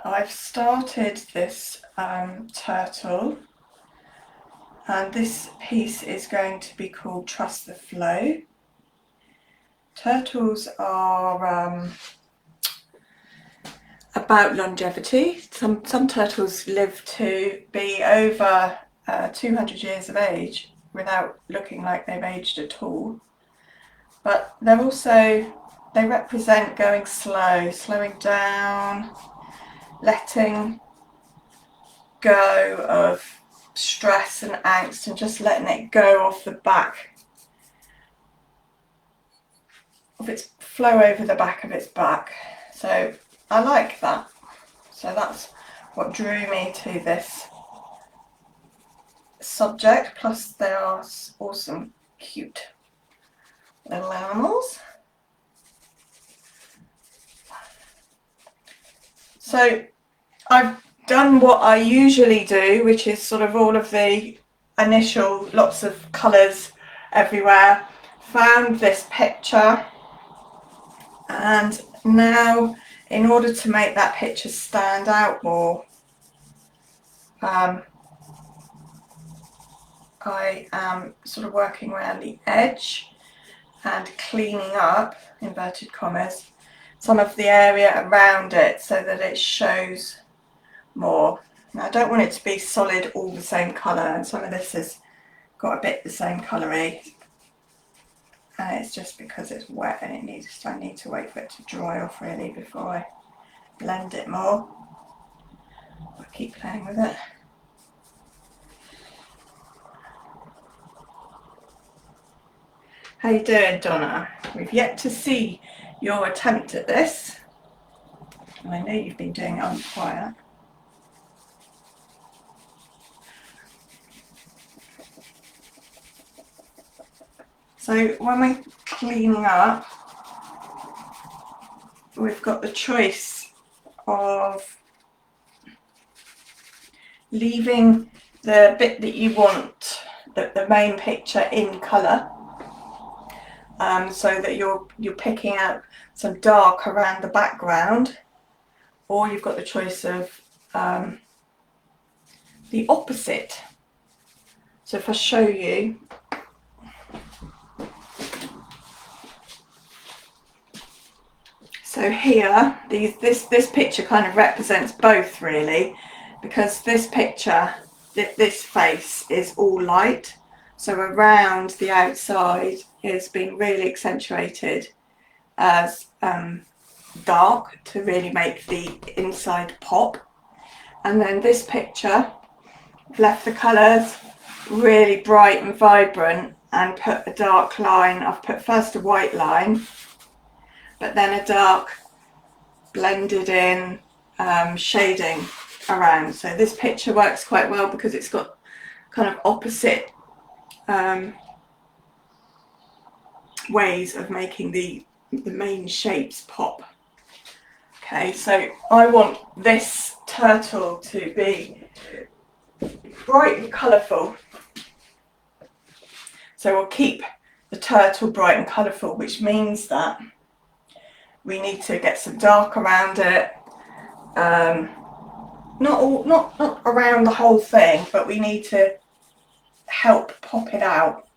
I've started this turtle, and this piece is going to be called Trust the Flow. Turtles are about longevity. Some turtles live to be over 200 years of age without looking like they've aged at all. But they represent going slow, slowing down, letting go of stress and angst and just letting it go off the back of its flow over the back of its back. So I like that. So that's what drew me to this subject. Plus they are awesome, cute little animals. So I've done what I usually do, which is sort of all of the initial lots of colours everywhere. Found this picture, and now in order to make that picture stand out more, I am sort of working around the edge and cleaning up, inverted commas, some of the area around it so that it shows more. Now I don't want it to be solid all the same colour, and some of this has got a bit the same colour-y, and it's just because it's wet and I need to wait for it to dry off really before I blend it more. I'll keep playing with it. How you doing, Donna? We've yet to see your attempt at this. I know you've been doing it on quiet. So when we're cleaning up, we've got the choice of leaving the bit that you want, the main picture, in colour, so that you're picking out some dark around the background, or you've got the choice of the opposite. So if I show you, so here this picture kind of represents both really, because this picture, this face is all light, so around the outside is being really accentuated as dark to really make the inside pop. And then this picture, I've left the colours really bright and vibrant and put a dark line. I've put first a white line, but then a dark blended in shading around. So this picture works quite well because it's got kind of opposite ways of making the main shapes pop. Okay, so I want this turtle to be bright and colourful. So we'll keep the turtle bright and colourful, which means that we need to get some dark around it. Not around the whole thing, but we need to help pop it out.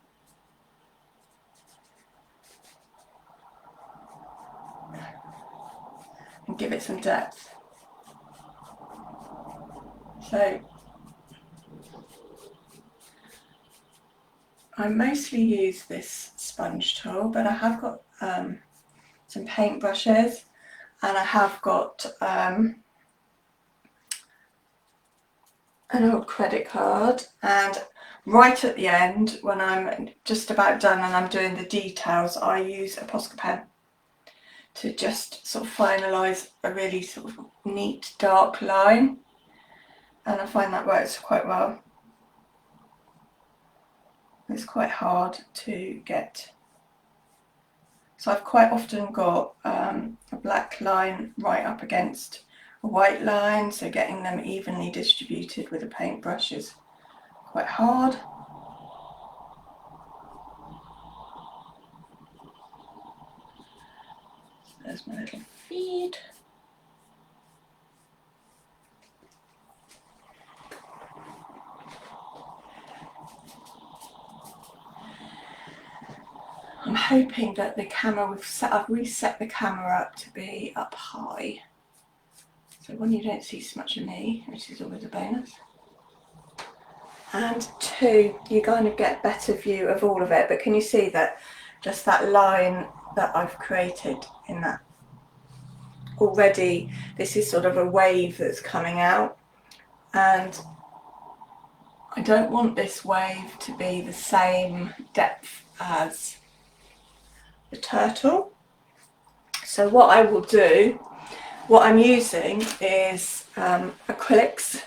And give it some depth. So I mostly use this sponge tool, but I have got some paint brushes, and I have got an old credit card, and right at the end when I'm just about done and I'm doing the details, I use a Posca pen to just sort of finalise a really sort of neat dark line, and I find that works quite well. It's quite hard to get, so I've quite often got a black line right up against a white line, so getting them evenly distributed with a paintbrush is quite hard. There's my little feed. I'm hoping that the camera, I've reset the camera up to be up high. So one, you don't see so much of me, which is always a bonus. And two, you kind of get a better view of all of it. But can you see that, just that line that I've created in that? Already, this is sort of a wave that's coming out. And I don't want this wave to be the same depth as the turtle. So what I will do, what I'm using is acrylics,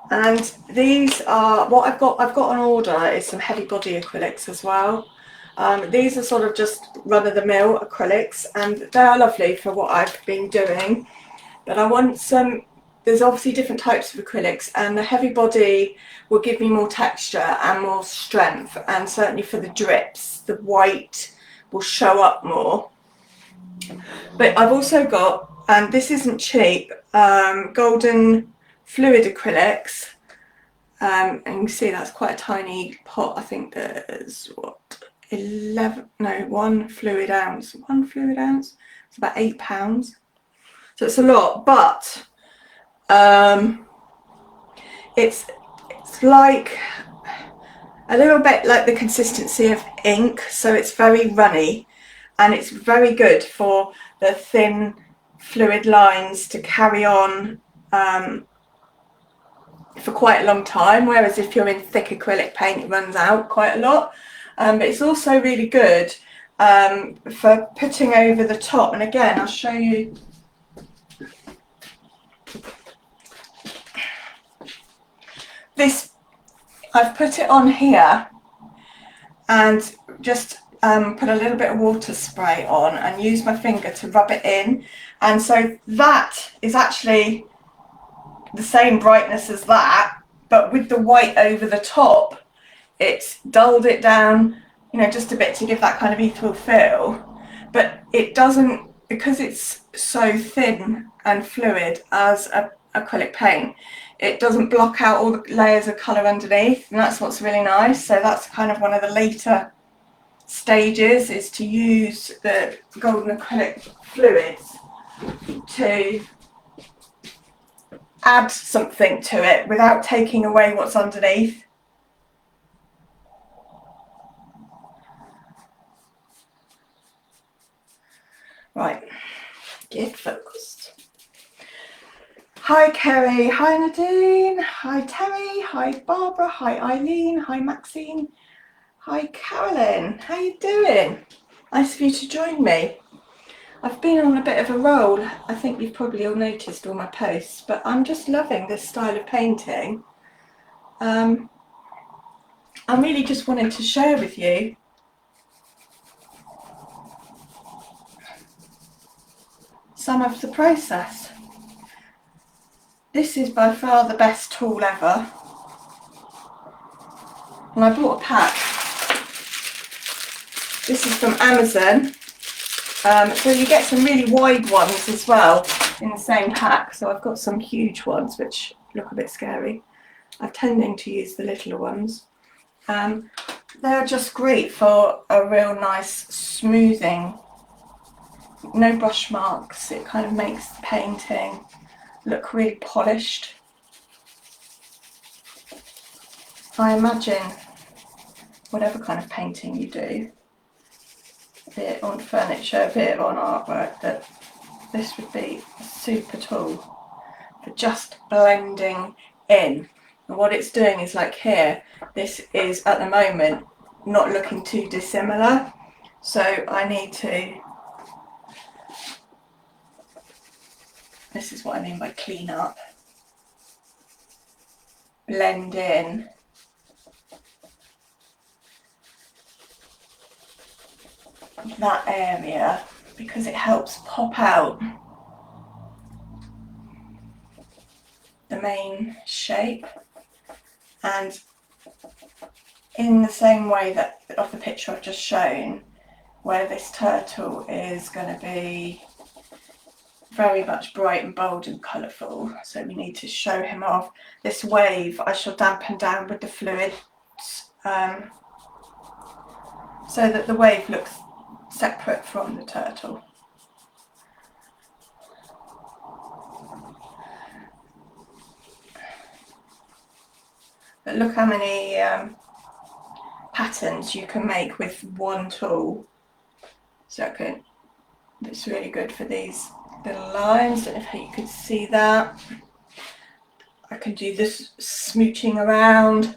and these are what I've got on order is some heavy body acrylics as well. These are sort of just run-of-the-mill acrylics, and they are lovely for what I've been doing, but I want some, there's obviously different types of acrylics, and the heavy body will give me more texture and more strength, and certainly for the drips the white will show up more. But I've also got, and this isn't cheap, golden fluid acrylics, and you can see that's quite a tiny pot. I think there's what, 1 fluid ounce, it's about £8, so it's a lot, but it's like a little bit like the consistency of ink, so it's very runny, and it's very good for the thin fluid lines to carry on for quite a long time, whereas if you're in thick acrylic paint it runs out quite a lot. But it's also really good for putting over the top, and again I'll show you. This, I've put it on here and just put a little bit of water spray on and use my finger to rub it in, and so that is actually the same brightness as that, but with the white over the top it's dulled it down, you know, just a bit to give that kind of ethereal feel, but it doesn't, because it's so thin and fluid as acrylic paint, it doesn't block out all the layers of colour underneath, and that's what's really nice. So that's kind of one of the later stages, is to use the golden acrylic fluids to add something to it without taking away what's underneath. Right, get focused. Hi Kerry, hi Nadine, hi Terry, hi Barbara, hi Eileen, hi Maxine, hi Carolyn, how you doing? Nice of you to join me. I've been on a bit of a roll. I think you've probably all noticed all my posts, but I'm just loving this style of painting. I'm really just wanting to share with you some of the process. This is by far the best tool ever, and I bought a pack. This is from Amazon, so you get some really wide ones as well in the same pack. So I've got some huge ones which look a bit scary. I'm tending to use the littler ones. They're just great for a real nice smoothing, no brush marks. It kind of makes the painting look really polished. I imagine whatever kind of painting you do, be it on furniture, be it on artwork, that this would be a super tool for just blending in. And what it's doing is, like here, this is at the moment not looking too dissimilar, so I need to, this is what I mean by clean up, blend in that area, because it helps pop out the main shape. And in the same way that of the picture I've just shown, where this turtle is going to be very much bright and bold and colourful, so we need to show him off. This wave I shall dampen down with the fluid so that the wave looks separate from the turtle. But look how many patterns you can make with one tool. So it's really good for these little lines. I don't know if you could see that. I can do this smooching around.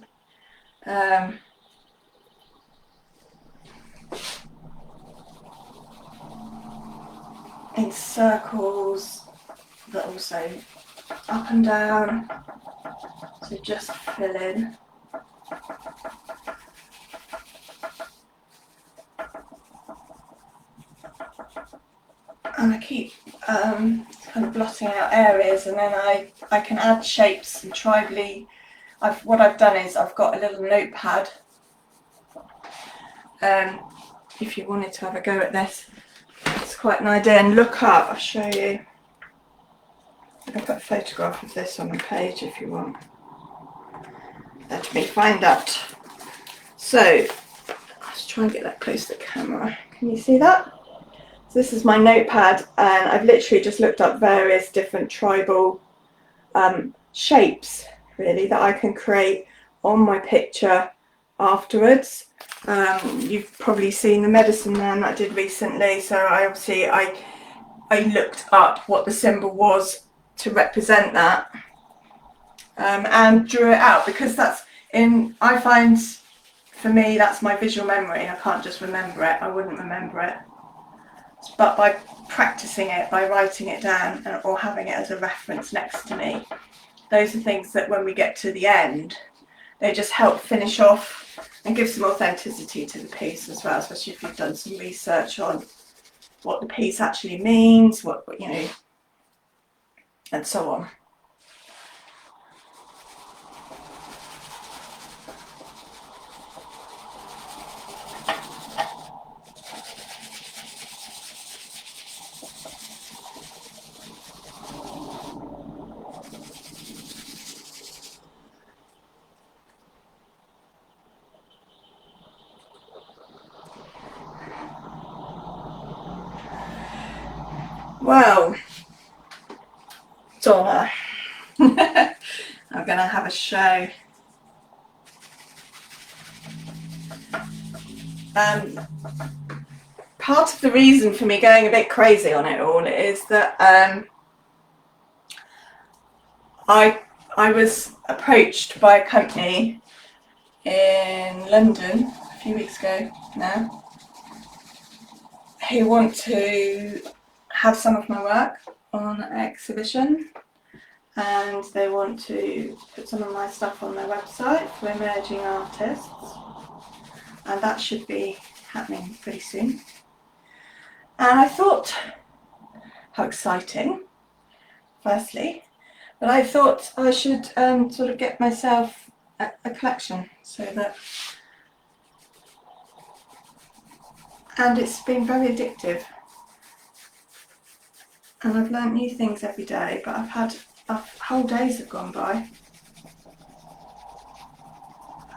In circles, but also up and down. So just fill in. And I keep kind of blotting out areas, and then I can add shapes and tribally. What I've done is I've got a little notepad. If you wanted to have a go at this, it's quite an idea. And look up, I'll show you. I've got a photograph of this on the page if you want. Let me find out. So let's try and get that close to the camera. Can you see that? So this is my notepad, and I've literally just looked up various different tribal shapes, really, that I can create on my picture afterwards. You've probably seen the medicine man that I did recently, so I looked up what the symbol was to represent that, and drew it out, because I find, for me, that's my visual memory. I can't just remember it. I wouldn't remember it. But by practicing it, by writing it down, or having it as a reference next to me, those are things that when we get to the end, they just help finish off and give some authenticity to the piece as well, especially if you've done some research on what the piece actually means, what, you know, and so on. Well, Donna, I'm going to have a show. Part of the reason for me going a bit crazy on it all is that I was approached by a company in London a few weeks ago now, who want to have some of my work on an exhibition, and they want to put some of my stuff on their website for emerging artists, and that should be happening pretty soon. And I thought, how exciting, firstly, but I thought I should sort of get myself a collection, so that, and it's been very addictive, and I've learnt new things every day, but whole days have gone by,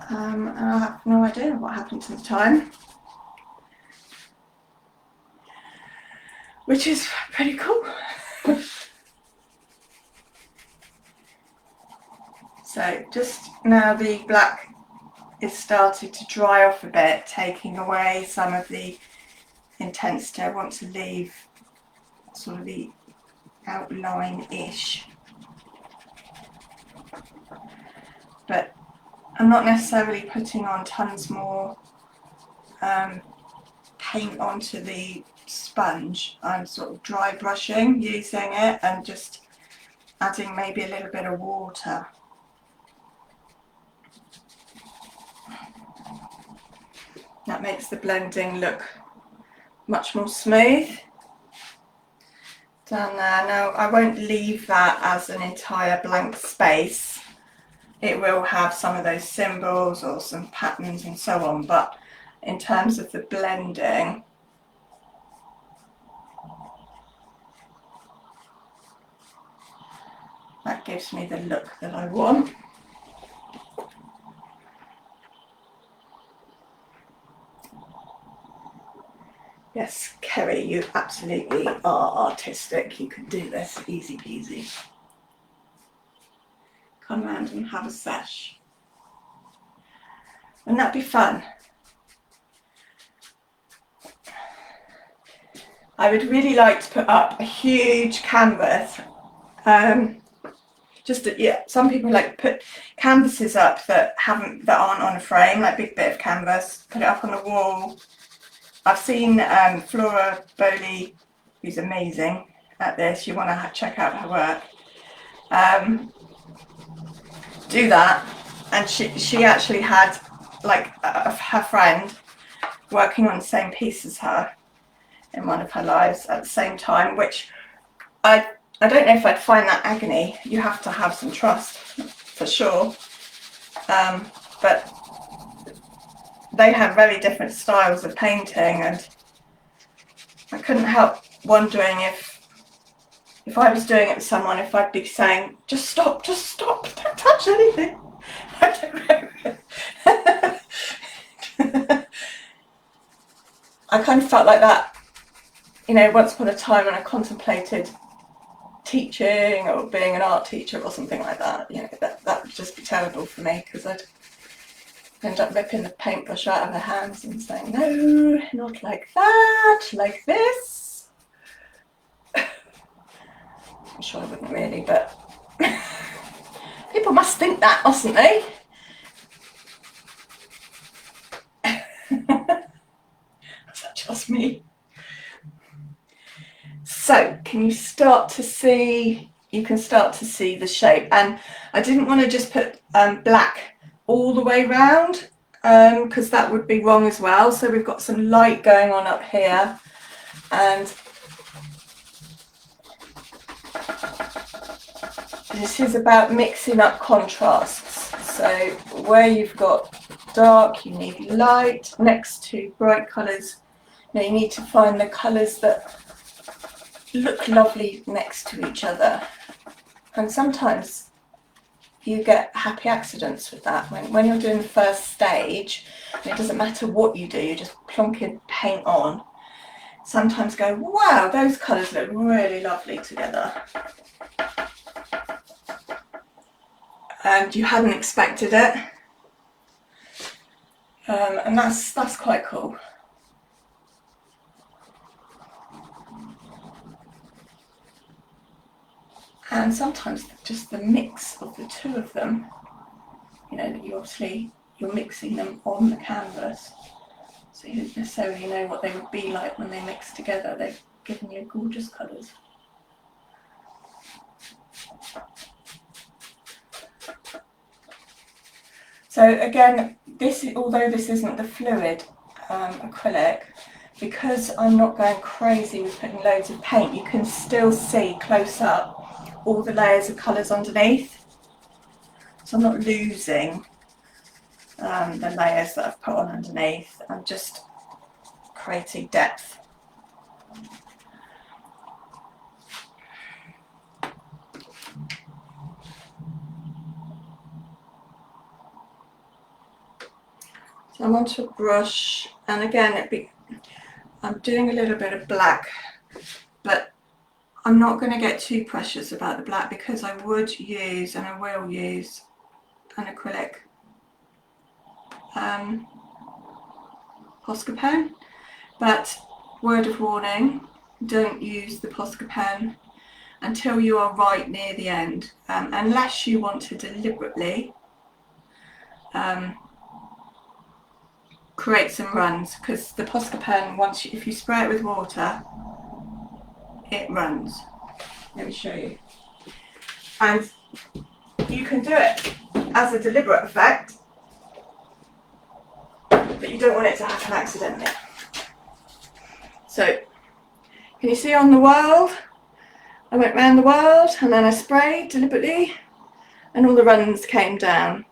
and I have no idea what happened to the time, which is pretty cool. So just now the black is started to dry off a bit, taking away some of the intensity. I want to leave sort of the outline-ish, but I'm not necessarily putting on tons more paint onto the sponge. I'm sort of dry brushing, using it, and just adding maybe a little bit of water. That makes the blending look much more smooth. Done there. Now I won't leave that as an entire blank space. It will have some of those symbols or some patterns and so on, but in terms of the blending, that gives me the look that I want. Yes, Kerry, you absolutely are artistic. You can do this, easy peasy. Come round and have a sesh. Wouldn't that be fun? I would really like to put up a huge canvas. Yeah, some people like put canvases up that aren't on a frame, like big bit of canvas, put it up on the wall. I've seen Flora Bowley, who's amazing at this. You want to check out her work. Do that, and she actually had like her friend working on the same piece as her in one of her lives at the same time, which I don't know if I'd find that agony. You have to have some trust for sure, but they had very different styles of painting, and I couldn't help wondering if I was doing it with someone, if I'd be saying, just stop, don't touch anything. I don't know. I kind of felt like that, you know, once upon a time when I contemplated teaching or being an art teacher or something like that. You know, that would just be terrible for me, because I'd end up ripping the paintbrush out of her hands and saying, no, not like that, like this. I'm sure I wouldn't really, but people must think that, mustn't they? Is that just me? So can you start to see, you can start to see the shape, and I didn't want to just put black all the way round, because that would be wrong as well. So we've got some light going on up here, and this is about mixing up contrasts. So where you've got dark, you need light. Next to bright colours, you need to find the colours that look lovely next to each other. And sometimes you get happy accidents with that. When you're doing the first stage, and it doesn't matter what you do, you just plonk in paint on. Sometimes go, wow, those colours look really lovely together. And you hadn't expected it. And that's quite cool. And sometimes just the mix of the two of them, you know, that you're mixing them on the canvas, so you don't necessarily know what they would be like when they mix together. They've given you gorgeous colours. So again, although this isn't the fluid acrylic, because I'm not going crazy with putting loads of paint, you can still see close up all the layers of colours underneath. So I'm not losing the layers that I've put on underneath. I'm just creating depth. So I'm onto a brush, and again I'm doing a little bit of black, but I'm not going to get too precious about the black, because I would use, and I will use, an acrylic Posca pen. But word of warning, don't use the Posca pen until you are right near the end, unless you want to deliberately create some runs, because the Posca pen, if you spray it with water, it runs. Let me show you. And you can do it as a deliberate effect, but you don't want it to happen accidentally. So can you see on the world? I went round the world and then I sprayed deliberately and all the runs came down.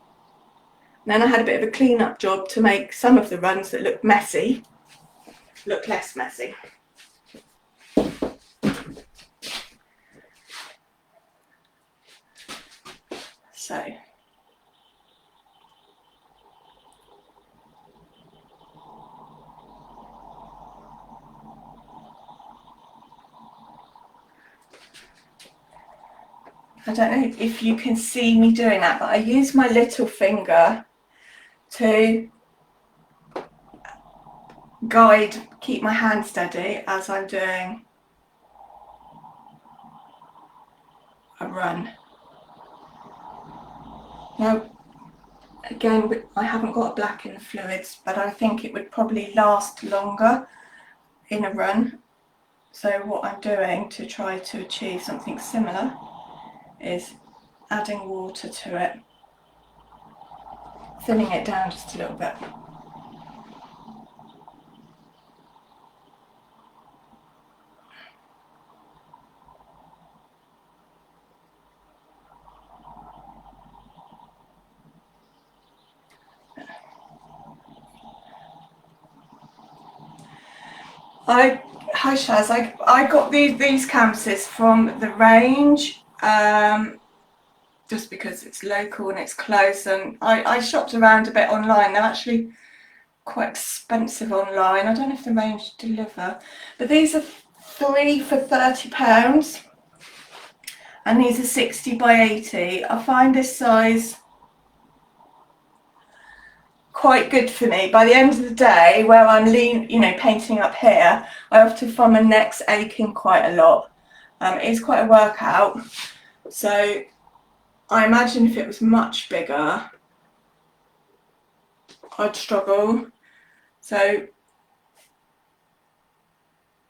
And then I had a bit of a clean up job to make some of the runs that look messy look less messy. So I don't know if you can see me doing that, but I use my little finger to keep my hand steady as I'm doing a run. Now, again, I haven't got a black in the fluids, but I think it would probably last longer in a run. So what I'm doing to try to achieve something similar is adding water to it, thinning it down just a little bit. Hi Shaz, I got these canvases from the range, just because it's local and it's close, and I shopped around a bit online. They're actually quite expensive online. I don't know if the range deliver, but these are 3 for £30 and these are 60 by 80. I find this size quite good for me. By the end of the day, where I'm painting up here, I often find my neck's aching quite a lot. It is quite a workout, so I imagine if it was much bigger, I'd struggle. So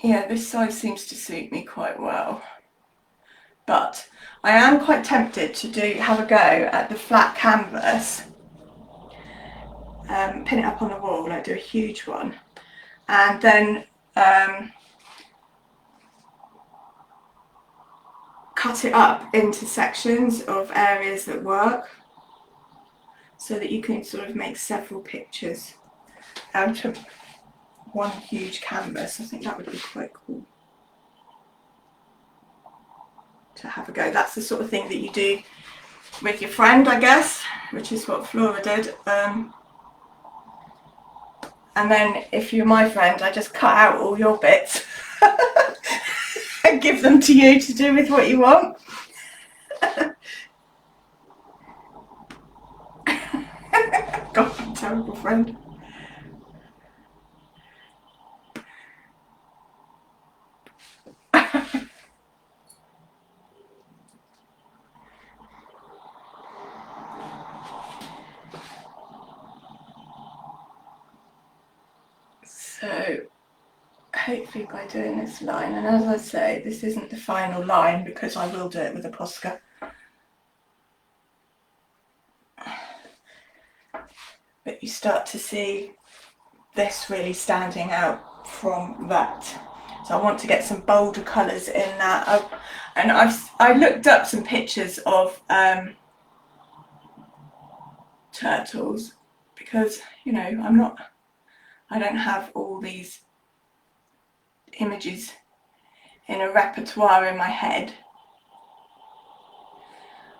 yeah, this size seems to suit me quite well. But I am quite tempted to have a go at the flat canvas, pin it up on the wall, like do a huge one, and then cut it up into sections of areas that work, so that you can sort of make several pictures out of one huge canvas. I think that would be quite cool to have a go. That's the sort of thing that you do with your friend, I guess, which is what Flora did. And then if you're my friend, I just cut out all your bits and give them to you to do with what you want. God, I'm a terrible friend. So hopefully by doing this line, and as I say, this isn't the final line because I will do it with a Posca, but you start to see this really standing out from that. So I want to get some bolder colours in that. And I looked up some pictures of turtles, because I don't have all these images in a repertoire in my head,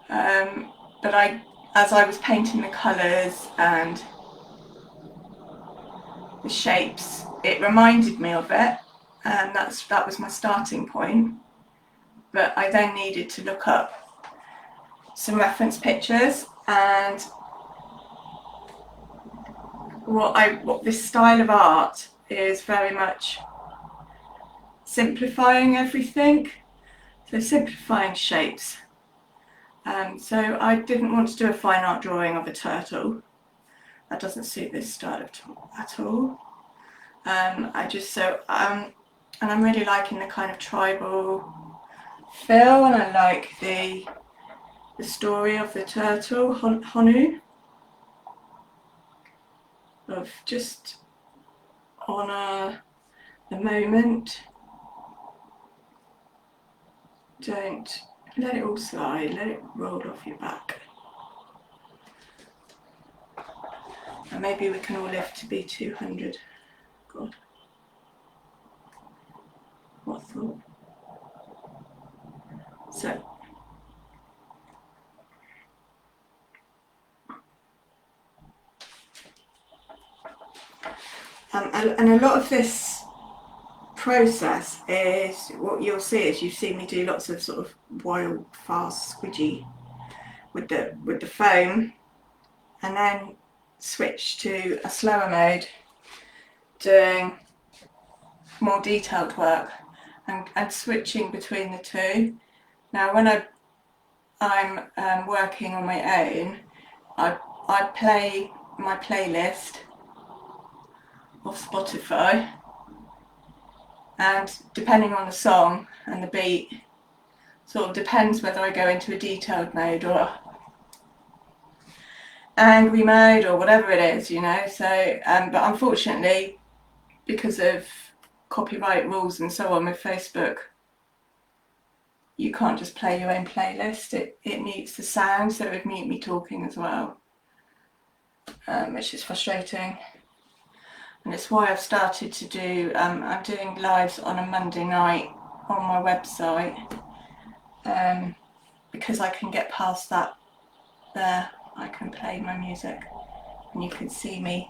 but as I was painting the colours and the shapes, it reminded me of it, and that was my starting point. But I then needed to look up some reference pictures, and what this style of art is very much simplifying everything, so simplifying shapes. So I didn't want to do a fine art drawing of a turtle. That doesn't suit this style at all. And I'm really liking the kind of tribal feel, and I like the story of the turtle, Honu, of just honour the moment. Don't let it all slide, let it roll off your back. And maybe we can all live to be 200. God, what thought? So, and a lot of this process is, what you'll see is, you've seen me do lots of sort of wild, fast, squidgy with the foam, and then switch to a slower mode, doing more detailed work, and switching between the two. Now when I'm working on my own, I play my playlist off Spotify, and depending on the song and the beat, sort of depends whether I go into a detailed mode or angry mode or whatever it is, you know. So but unfortunately, because of copyright rules and so on with Facebook, you can't just play your own playlist. It mutes the sound, so it would mute me talking as well, which is frustrating. And it's why I've started to do, I'm doing lives on a Monday night on my website, because I can get past that there. I can play my music and you can see me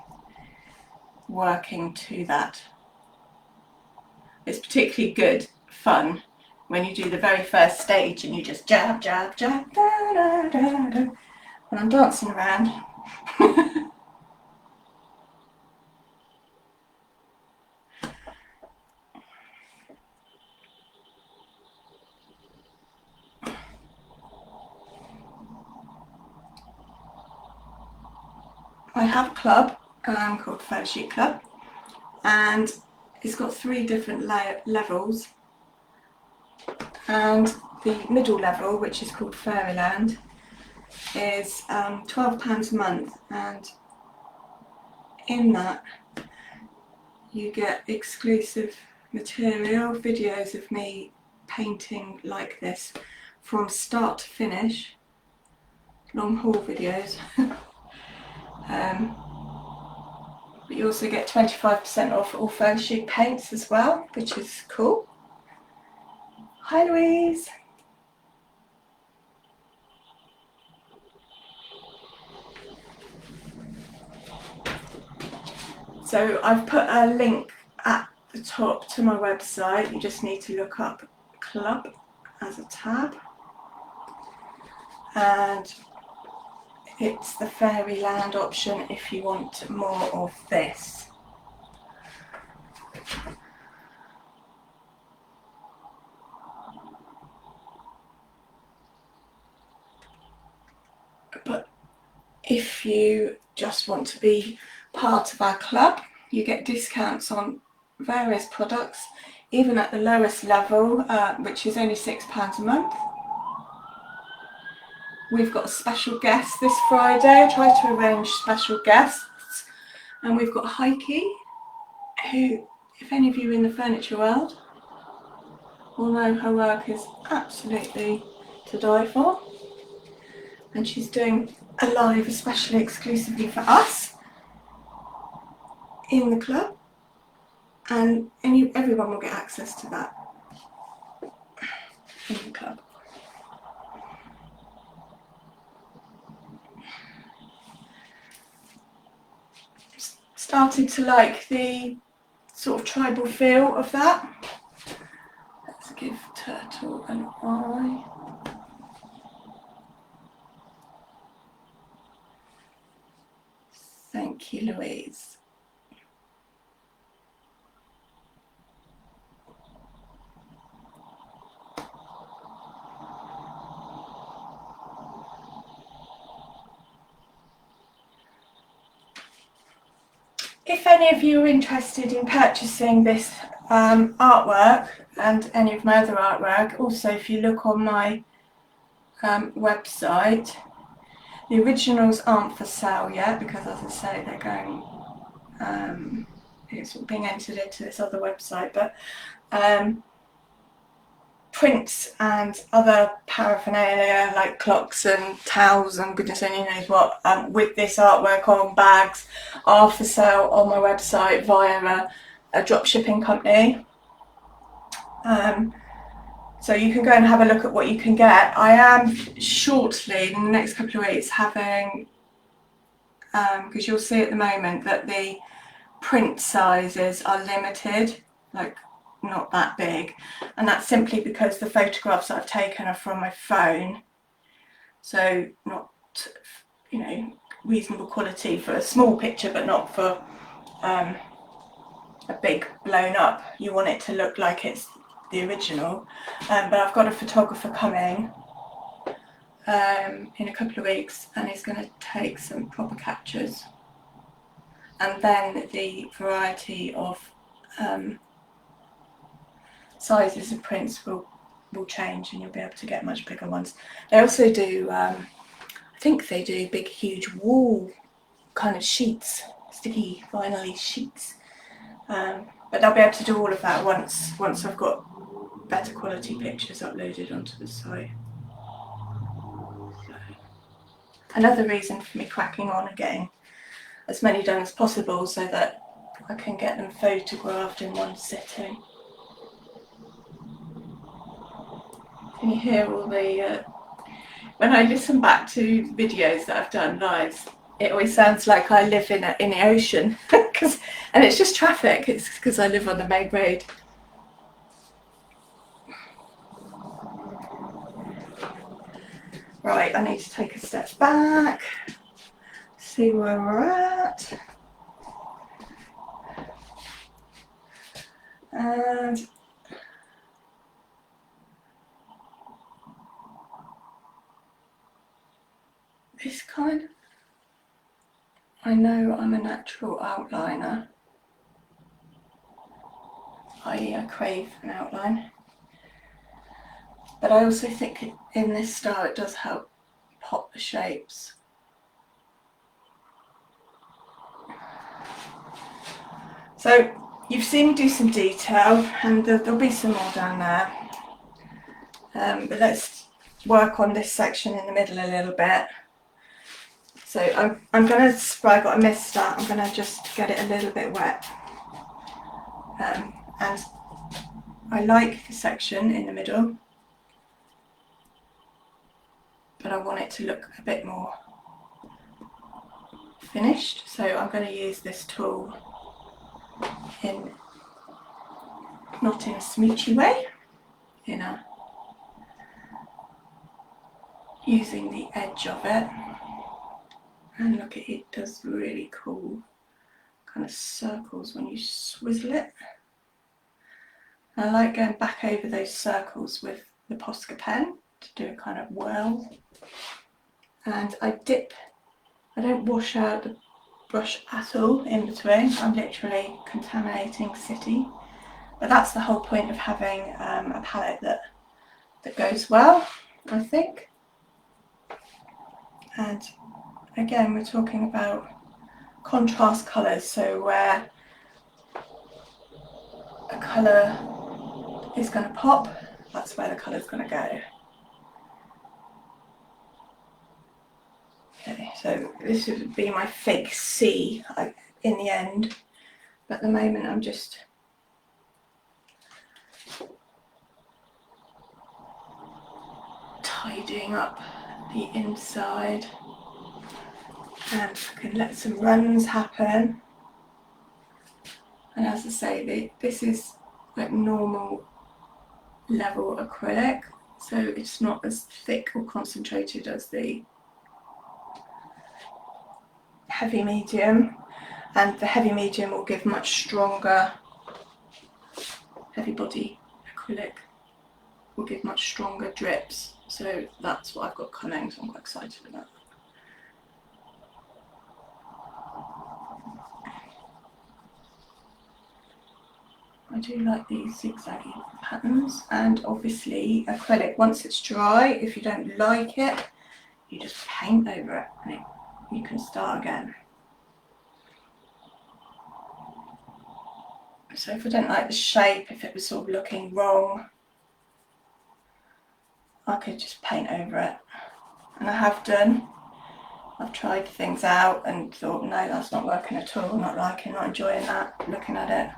working to that. It's particularly good fun when you do the very first stage and you just jab, jab, jab, da, da, da, da, and I'm dancing around. I have a club called Chic Club, and it's got 3 different levels, and the middle level, which is called Fairyland, is £12 a month, and in that you get exclusive material, videos of me painting like this from start to finish, long haul videos. But you also get 25% off all Chic paints as well, which is cool. Hi Louise! So I've put a link at the top to my website. You just need to look up club as a tab, and it's the Fairyland option if you want more of this. But if you just want to be part of our club, you get discounts on various products, even at the lowest level, which is only £6 a month. We've got a special guest this Friday. I try to arrange special guests, and we've got Heike, who, if any of you are in the furniture world, will know her work is absolutely to die for, and she's doing a live especially exclusively for us in the club, and everyone will get access to that in the club. Started to like the sort of tribal feel of that. Let's give Turtle an eye. Thank you, Louise. If any of you are interested in purchasing this artwork and any of my other artwork, also if you look on my website, the originals aren't for sale yet because, as I say, they're going, it's being entered into this other website, but prints and other paraphernalia like clocks and towels and goodness only knows what, with this artwork on bags, are for sale on my website via a drop shipping company. So you can go and have a look at what you can get. I am shortly, in the next couple of weeks, having, because you'll see at the moment that the print sizes are limited, like not that big, and that's simply because the photographs I've taken are from my phone, so not, you know, reasonable quality for a small picture, but not for a big blown up. You want it to look like it's the original. But I've got a photographer coming in a couple of weeks, and he's going to take some proper captures, and then the variety of sizes of prints will change, and you'll be able to get much bigger ones. They also do, I think they do big huge wall kind of sheets, sticky vinyl sheets, but they'll be able to do all of that once I've got better quality pictures uploaded onto the site. So, another reason for me cracking on and getting as many done as possible, so that I can get them photographed in one sitting. Can you hear all the when I listen back to videos that I've done live, it always sounds like I live in the ocean, and it's just traffic. It's because I live on the main road. Right, I need to take a step back, see where we're at, and this kind of, I know I'm a natural outliner, i.e. I crave an outline, but I also think in this style it does help pop the shapes. So you've seen me do some detail, and there'll be some more down there, but let's work on this section in the middle a little bit. So I'm going to spray, but I missed that. I'm going to just get it a little bit wet, and I like the section in the middle, but I want it to look a bit more finished, so I'm going to use this tool not in a smoochy way, using the edge of it, and look at it, does really cool kind of circles when you swizzle it. And I like going back over those circles with the Posca pen to do a kind of whirl, and I don't wash out the brush at all in between. I'm literally contaminating city, but that's the whole point of having a palette that goes well, I think. And again, we're talking about contrast colours, so where a colour is going to pop, that's where the colour is going to go. Okay, so this would be my fake C in the end, but at the moment I'm just tidying up the inside, and I can let some runs happen. And as I say, this is like normal level acrylic, so it's not as thick or concentrated as the heavy medium, and the heavy medium will give much stronger, heavy body acrylic will give much stronger drips, so that's what I've got coming, so I'm quite excited about that. I do like these zigzaggy patterns, and obviously acrylic, once it's dry, if you don't like it, you just paint over it and you can start again. So if I don't like the shape, if it was sort of looking wrong, I could just paint over it. And I have done. I've tried things out and thought, no, that's not working at all, not liking, not enjoying that, looking at it.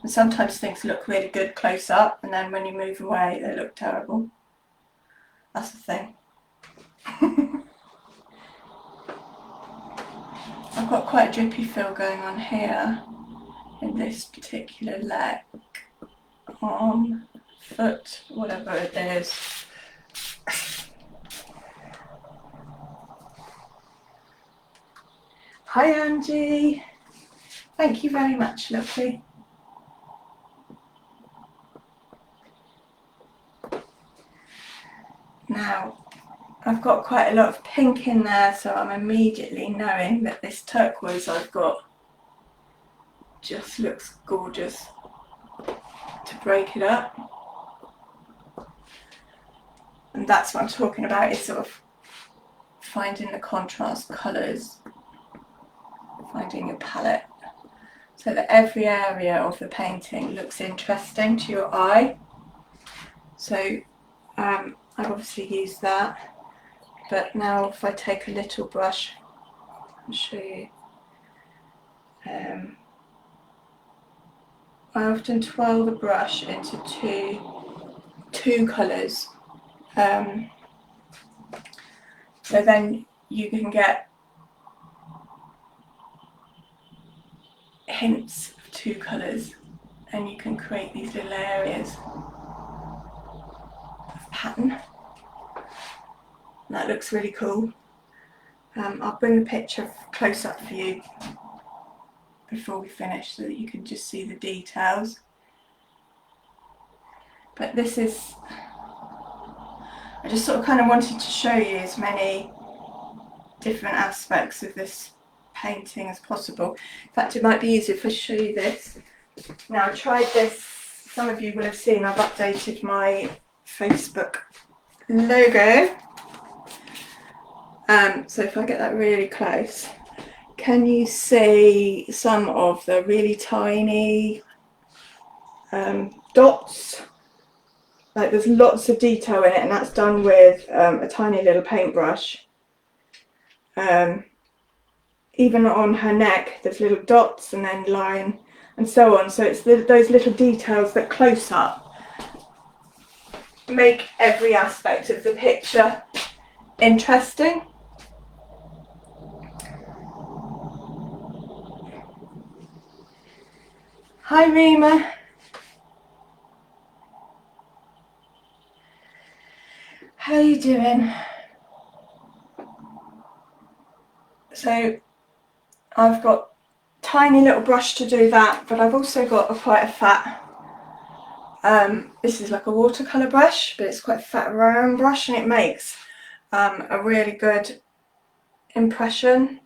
And sometimes things look really good close up, and then when you move away, they look terrible. That's the thing. I've got quite a drippy feel going on here in this particular leg, arm, foot, whatever it is. Hi Angie, thank you very much, lovely. Now, I've got quite a lot of pink in there, so I'm immediately knowing that this turquoise I've got just looks gorgeous to break it up. And that's what I'm talking about, is sort of finding the contrast colours, finding your palette, so that every area of the painting looks interesting to your eye. So I've obviously used that, but now if I take a little brush, I'll show you. I often twirl the brush into two colours, so then you can get hints of two colours and you can create these little areas of pattern. And that looks really cool. I'll bring the picture close up for you before we finish so that you can just see the details. But this is, I just sort of kind of wanted to show you as many different aspects of this painting as possible. In fact, it might be easier if I show you this. Now, I tried this, some of you will have seen I've updated my Facebook logo. So if I get that really close, can you see some of the really tiny dots? Like, there's lots of detail in it, and that's done with a tiny little paintbrush. Even on her neck there's little dots and then line and so on. So it's those little details that close up make every aspect of the picture interesting. Hi Rima. How are you doing? So I've got tiny little brush to do that, but I've also got quite a fat, this is like a watercolour brush, but it's quite a fat round brush, and it makes a really good impression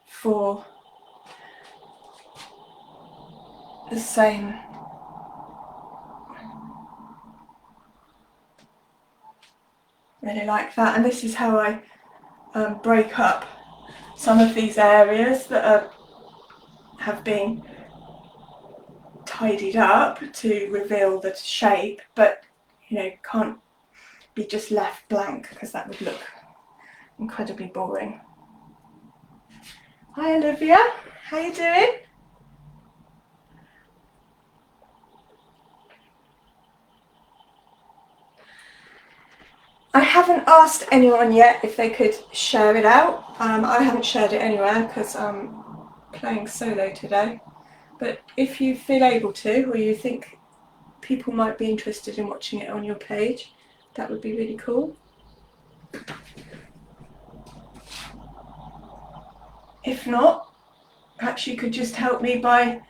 for the same. Really like that, and this is how I break up some of these areas that have been tidied up to reveal the shape, but you know, can't be just left blank because that would look incredibly boring. Hi Olivia, how you doing? I haven't asked anyone yet if they could share it out. I haven't shared it anywhere because I'm playing solo today. But if you feel able to, or you think people might be interested in watching it on your page, that would be really cool. If not, perhaps you could just help me by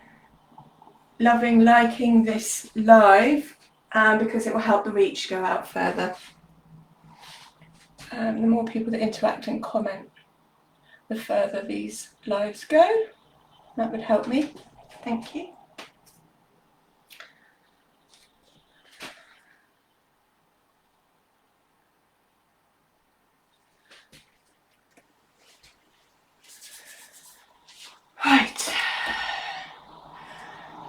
liking this live, because it will help the reach go out further. The more people that interact and comment, the further these lives go. That would help me. Thank you. Right.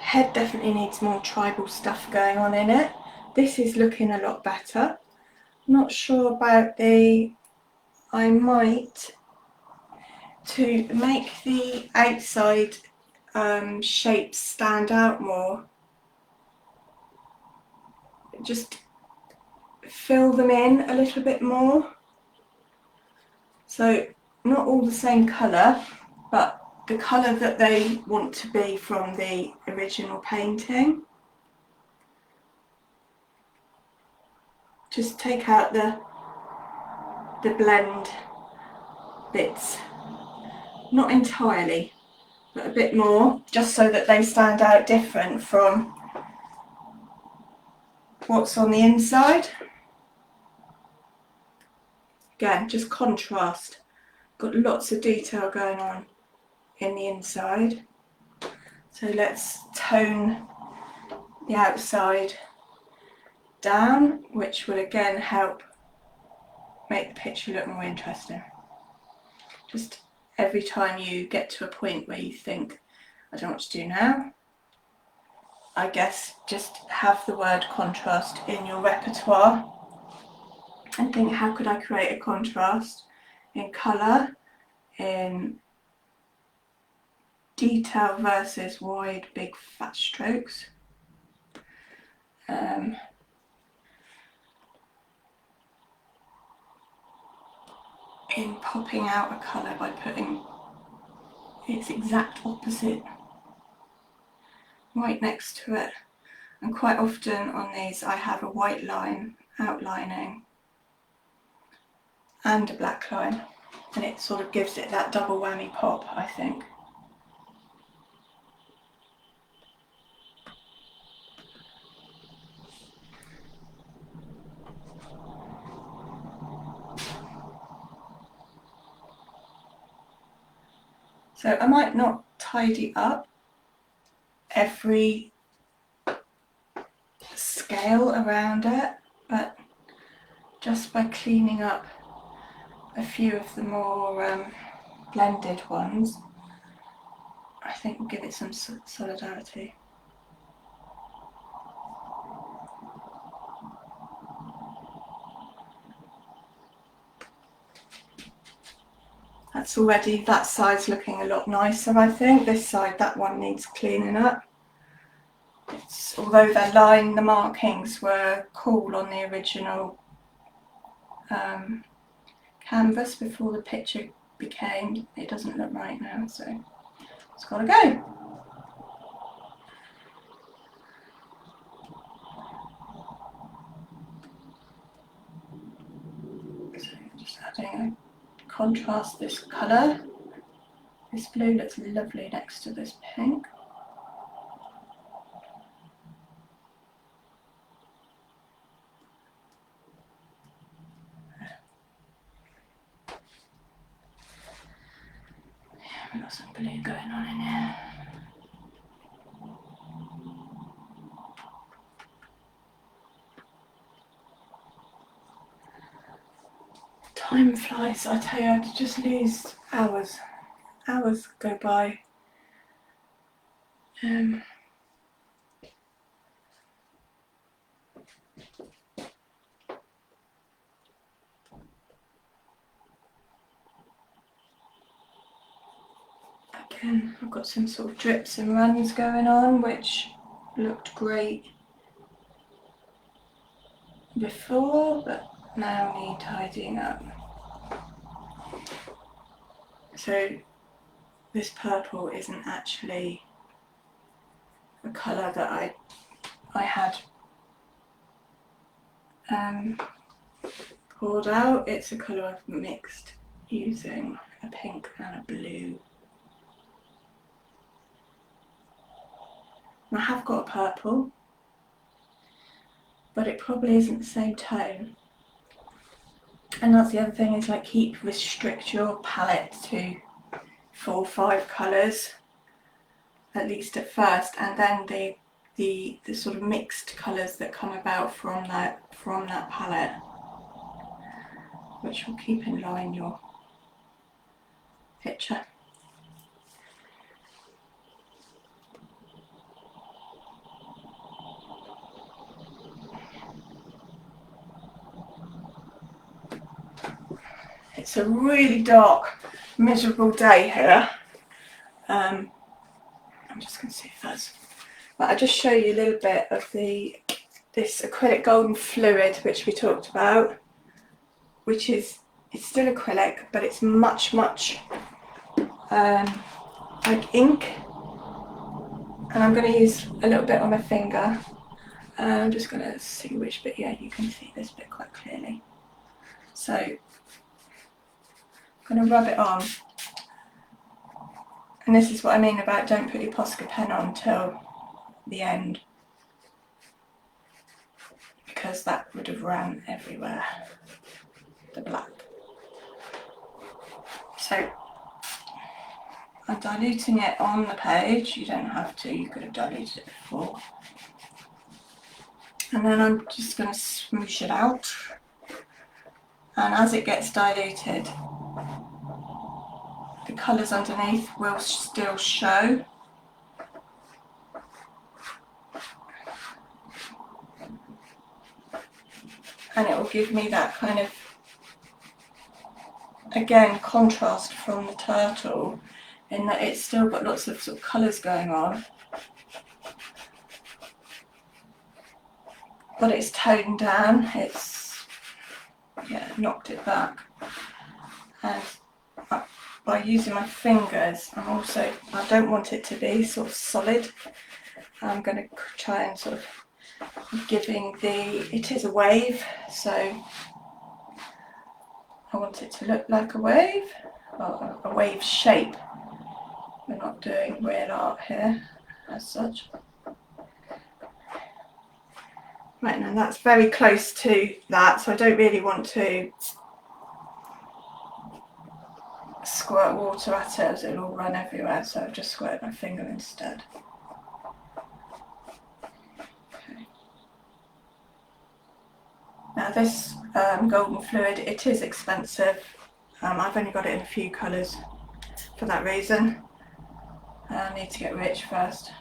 Head definitely needs more tribal stuff going on in it. This is looking a lot better. Not sure about the, I might, to make the outside shapes stand out more, just fill them in a little bit more. So not all the same colour, but the colour that they want to be from the original painting. just take out the blend bits, not entirely, but a bit more, just so that they stand out different from what's on the inside. Again, just contrast. Got lots of detail going on in the inside. So let's tone the outside down, which will again help make the picture look more interesting. Just every time you get to a point where you think, I don't know what to do now, I guess just have the word contrast in your repertoire and think, how could I create a contrast in colour, in detail versus wide, big, fat strokes. In popping out a colour by putting its exact opposite right next to it. And quite often on these I have a white line outlining and a black line, and it sort of gives it that double whammy pop, I think. So I might not tidy up every scale around it, but just by cleaning up a few of the more blended ones, I think will give it some solidarity. That's already, that side's looking a lot nicer, I think. This side, that one needs cleaning up. Although the markings were cool on the original canvas before the picture became, it doesn't look right now, so it's got to go. So just adding a contrast, this colour. This blue looks lovely next to this pink. We've got some blue going on in here. Time flies, I tell you, I just lose hours. Hours go by. Again, I've got some sort of drips and runs going on, which looked great before, but now need tidying up. So this purple isn't actually a colour that I had poured out. It's a colour I've mixed using a pink and a blue. And I have got a purple, but it probably isn't the same tone. And that's the other thing, is like restrict your palette to 4 or 5 colours, at least at first, and then the sort of mixed colours that come about from that palette, which will keep in line your picture. It's a really dark, miserable day here. I'm just going to see if that's... But I'll just show you a little bit of this acrylic golden fluid which we talked about, which is, it's still acrylic, but it's much like ink. And I'm going to use a little bit on my finger. I'm just going to see which bit. Yeah, you can see this bit quite clearly. So I'm going to rub it on. And this is what I mean about don't put your Posca pen on till the end, because that would have ran everywhere, the black. So I'm diluting it on the page. You don't have to, you could have diluted it before. And then I'm just going to smoosh it out. And as it gets diluted, the colours underneath will still show. And it will give me that kind of, again, contrast from the turtle, in that it's still got lots of sort of colours going on, but it's toned down, it's, yeah, knocked it back. And by using my fingers, I don't want it to be sort of solid. I'm going to try and sort of it is a wave, so I want it to look like a wave, or a wave shape. We're not doing real art here as such. Right, now that's very close to that, so I don't really want to squirt water at it as it'll all run everywhere, so I've just squirted my finger instead. Okay. Now this golden fluid, it is expensive. I've only got it in a few colours for that reason. I need to get rich first.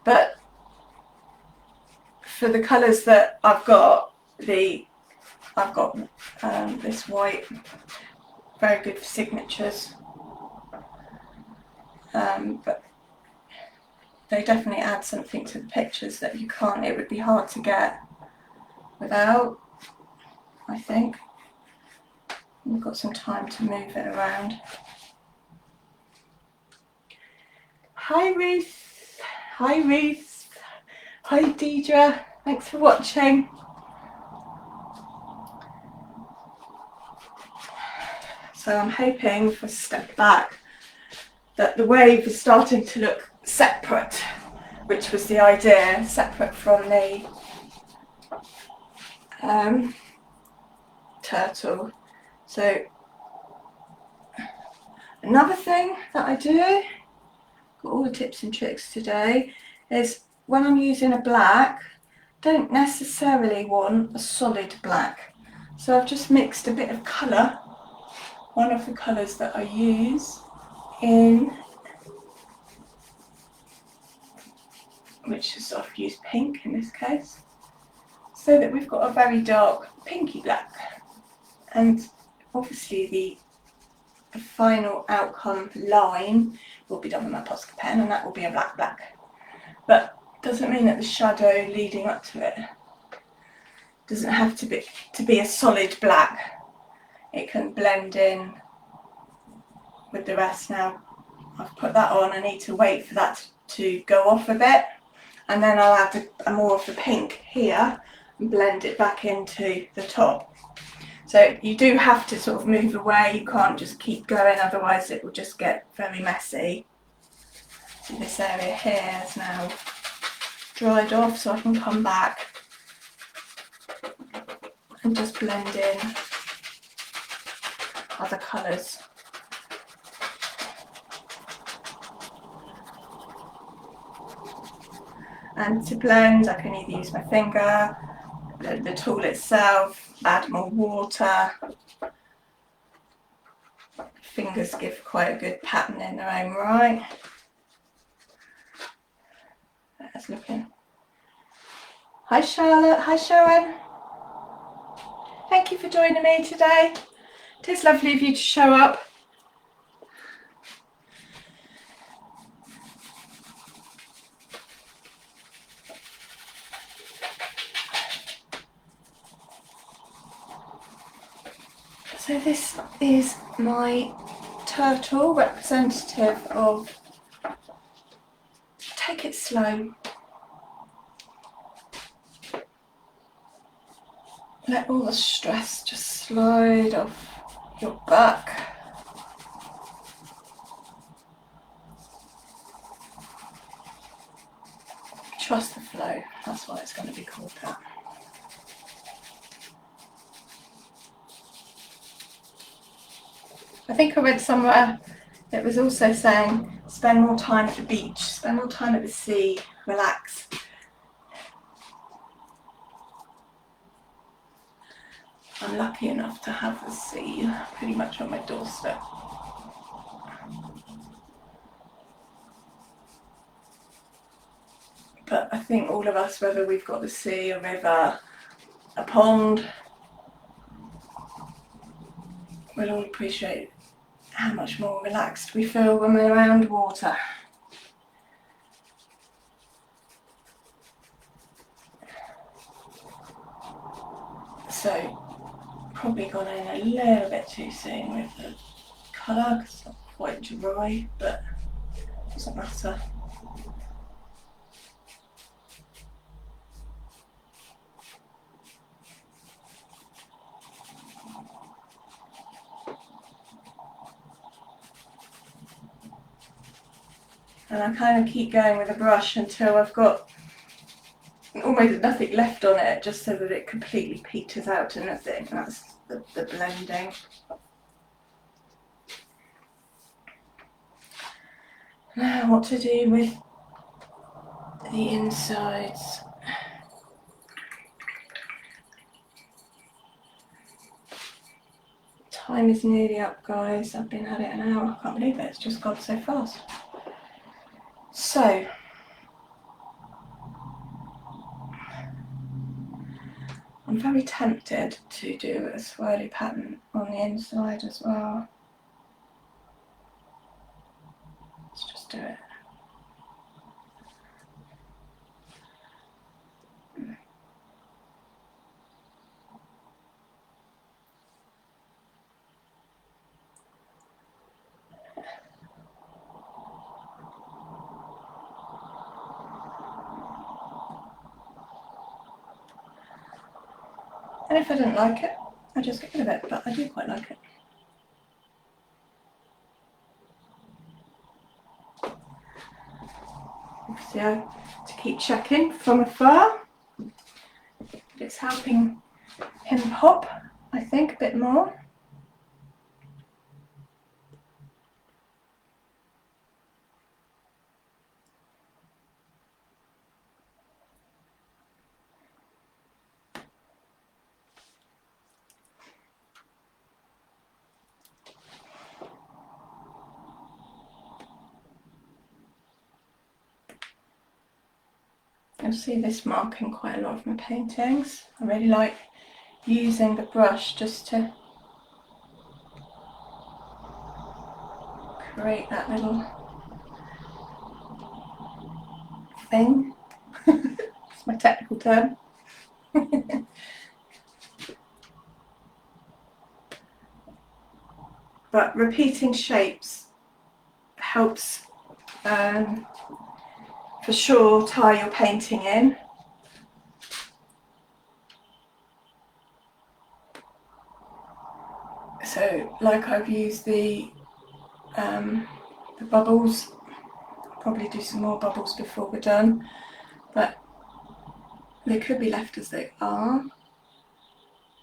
But for the colours that I've got this white, very good for signatures, but they definitely add something to the pictures that it would be hard to get without, I think. We've got some time to move it around. Hi Ruth, hi Ruth, hi Deidre, thanks for watching. So I'm hoping, if I step back, that the wave is starting to look separate, which was the idea, separate from the turtle. So another thing that I do, got all the tips and tricks today, is when I'm using a black, don't necessarily want a solid black. So I've just mixed a bit of colour, one of the colours that I use in, which is I've used pink in this case, so that we've got a very dark pinky black. And obviously the final outcome line will be done with my Posca pen, and that will be a black. But doesn't mean that the shadow leading up to it doesn't have to be a solid black. It can blend in with the rest. Now I've put that on, I need to wait for that to go off a bit, and then I'll add more of the pink here and blend it back into the top. So you do have to sort of move away, you can't just keep going, otherwise it will just get very messy. So this area here is now dried off, so I can come back and just blend in other colours. And to blend, I can either use my finger, the tool itself, add more water. Fingers give quite a good pattern in their own right. That's looking. Hi Charlotte, hi Sharon. Thank you for joining me today. It is lovely of you to show up. So this is my turtle, representative of, take it slow. let all the stress just slide off your back. Trust the flow, that's why it's going to be called that. I think I read somewhere that was also saying spend more time at the beach, spend more time at the sea, relax. I'm lucky enough to have the sea pretty much on my doorstep. But I think all of us, whether we've got the sea, a river, a pond, we'll all appreciate how much more relaxed we feel when we're around water. So, probably gone in a little bit too soon with the colour because it's not quite dry, but it doesn't matter. And I kind of keep going with the brush until I've got almost nothing left on it, just so that it completely peters out to nothing. That's the blending. Now what to do with the insides. Time is nearly up, guys. I've been at it an hour. I can't believe it. It's just gone so fast. So, I'm very tempted to do a swirly pattern on the inside as well. Let's just do it. And if I don't like it, I just get rid of it, but I do quite like it. Obviously, I have to keep checking from afar. It's helping him pop, I think, a bit more. You'll see this mark in quite a lot of my paintings. I really like using the brush just to create that little thing. It's my technical term. But repeating shapes helps for sure tie your painting in. So, like I've used the bubbles, probably do some more bubbles before we're done, but they could be left as they are.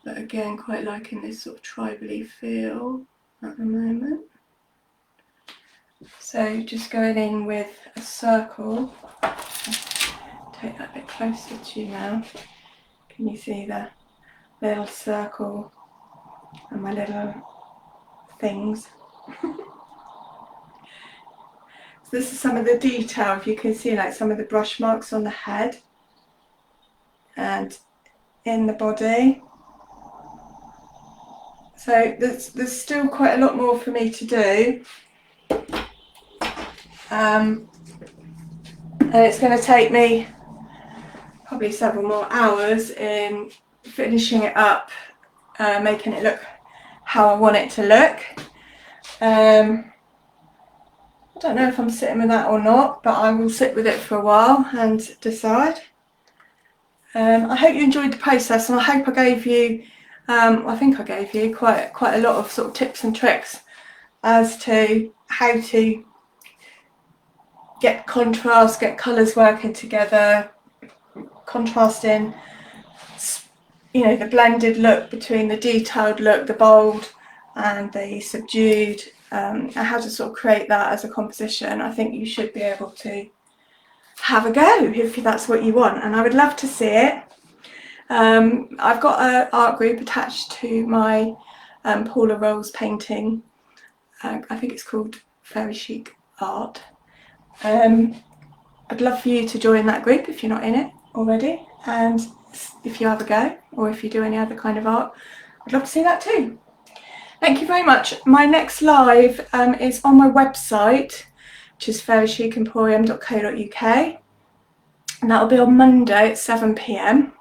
But again, quite liking this sort of tribally feel at the moment. So just going in with a circle. Take that a bit closer to you now. Can you see the little circle and my little things? So this is some of the detail. If you can see, like some of the brush marks on the head and in the body. So there's still quite a lot more for me to do. And it's going to take me probably several more hours in finishing it up, making it look how I want it to look. I don't know if I'm sitting with that or not, but I will sit with it for a while and decide. I hope you enjoyed the process, and I hope I gave you, I think I gave you quite a lot of sort of tips and tricks as to how to get contrast, get colours working together, contrasting, you know, the blended look between the detailed look, the bold and the subdued, and how to sort of create that as a composition. I think you should be able to have a go if that's what you want, and I would love to see it. I've got an art group attached to my Paula Rolls painting. I think it's called Very Chic Art. I'd love for you to join that group if you're not in it already, and if you have a go, or if you do any other kind of art, I'd love to see that too. Thank you very much. My next live is on my website, which is fairychicemporium.co.uk, and that'll be on Monday at 7 p.m.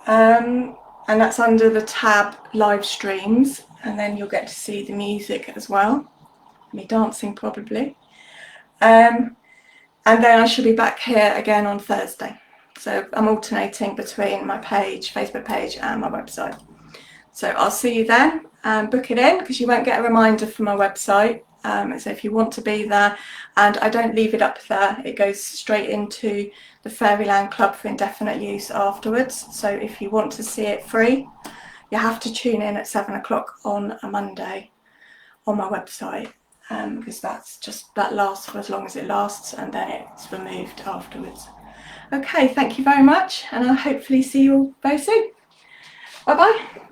And that's under the tab live streams, and then you'll get to see the music as well, me dancing probably. And then I shall be back here again on Thursday. So I'm alternating between my page, Facebook page, and my website. So I'll see you then. Book it in, because you won't get a reminder from my website. So if you want to be there, and I don't leave it up there, it goes straight into the Fairyland Club for indefinite use afterwards. So if you want to see it free, you have to tune in at 7 o'clock on a Monday on my website, because that lasts for as long as it lasts, and then it's removed afterwards. Okay, thank you very much, and I'll hopefully see you all very soon. Bye bye.